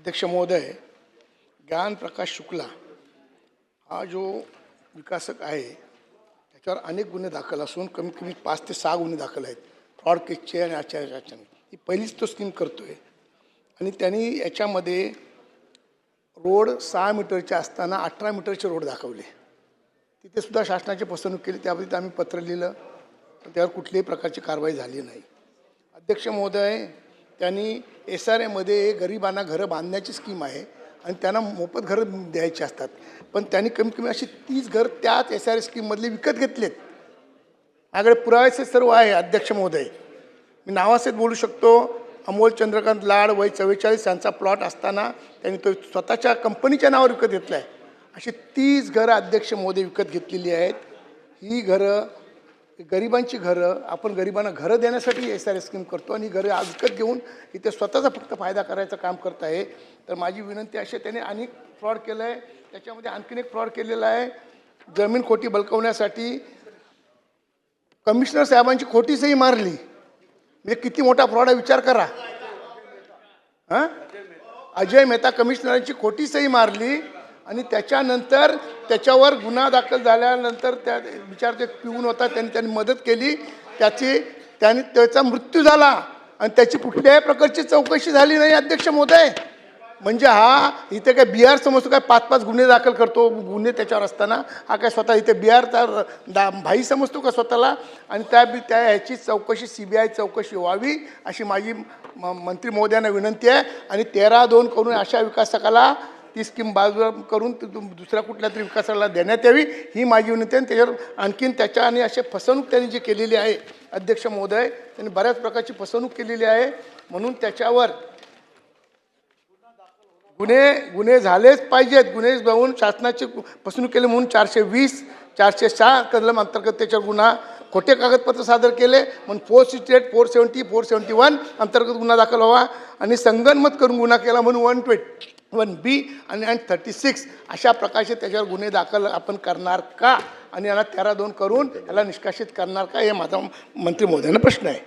अध्यक्ष महोदय, ज्ञान प्रकाश शुक्ला हा जो विकासक आहे त्याच्यावर अनेक गुन्हे दाखल असून कमीत कमी 5 ते 6 गुन्हे दाखल आहेत फ्रॉड केसचे आणि आचार्याच्या. ही पहिलीच तो स्कीम करतोय आणि त्यांनी याच्यामध्ये रोड 6 मीटरचे असताना 18 मीटरचे रोड दाखवले. तिथे सुद्धा शासनाची फसवणूक केली. त्याबाबतीत आम्ही पत्र लिहिलं पण त्यावर कुठल्याही प्रकारची कारवाई झाली नाही. अध्यक्ष महोदय, त्यांनी SRAमध्ये गरिबांना घरं बांधण्याची स्कीम आहे आणि त्यांना मोफत घरं द्यायची असतात, पण त्यांनी कमीत कमी अशी 30 घर त्याच SRA स्कीममधले विकत घेतलेत. माझ्याकडे पुराव्याचे सर्व आहे. अध्यक्ष महोदय, मी नावासहित बोलू शकतो. अमोल चंद्रकांत लाड वय 44 यांचा प्लॉट असताना त्यांनी तो स्वतःच्या कंपनीच्या नावावर विकत घेतला आहे. अशी 30 घरं अध्यक्ष महोदय विकत घेतलेली आहेत. ही घरं गरिबांची घरं, आपण गरिबांना घरं देण्यासाठी SRA स्कीम करतो आणि घरं आज विकत घेऊन इथे स्वतःचा फक्त फायदा करायचं काम करत आहे. तर माझी विनंती अशी, त्याने अनेक फ्रॉड केलं आहे. त्याच्यामध्ये आणखीन एक फ्रॉड केलेला आहे. जमीन खोटी बळकवण्यासाठी कमिशनर साहेबांची खोटी सही मारली. म्हणजे किती मोठा फ्रॉड आहे विचार करा. अजय मेहता कमिशनरांची खोटी सही मारली आणि त्याच्यानंतर त्याच्यावर गुन्हा दाखल झाल्यानंतर त्या विचारचे पिऊन होता, त्यांनी मदत केली. त्याचा मृत्यू झाला आणि त्याची कुठल्याही प्रकारची चौकशी झाली नाही. अध्यक्ष महोदय, म्हणजे हा इथे काय बिहार समजतो काय 5-5 गुन्हे दाखल करतो. गुन्हे त्याच्यावर असताना हा काय स्वतः इथे बिहारचा भाई समजतो का स्वतःला? आणि त्या ह्याची चौकशी CBI चौकशी व्हावी अशी माझी मंत्री महोदयांना विनंती आहे. आणि 13-2 करून अशा विकासकाला ती स्कीम बाजूला करून दुसऱ्या कुठल्या तरी विकासाला देण्यात यावी ही माझी विनंती आहे. त्याच्यावर आणखीन त्याच्याने असे फसवणूक त्यांनी जी केलेली आहे अध्यक्ष महोदय, त्यांनी बऱ्याच प्रकारची फसवणूक केलेली आहे. म्हणून त्याच्यावर गुन्हे झालेच पाहिजेत. गुन्हे जाऊन शासनाची फसवणूक केली म्हणून 420, 406 कलम अंतर्गत त्याच्यावर गुन्हा, खोटे कागदपत्र सादर केले म्हणून 468, 470, 471 अंतर्गत गुन्हा दाखल व्हावा आणि संगनमत करून गुन्हा केला म्हणून 121B आणि 36 अशा प्रकारचे त्याच्यावर गुन्हे दाखल आपण करणार का आणि याला 13-2 करून याला निष्कासित करणार का, हे माझा मंत्री महोदयांना प्रश्न आहे.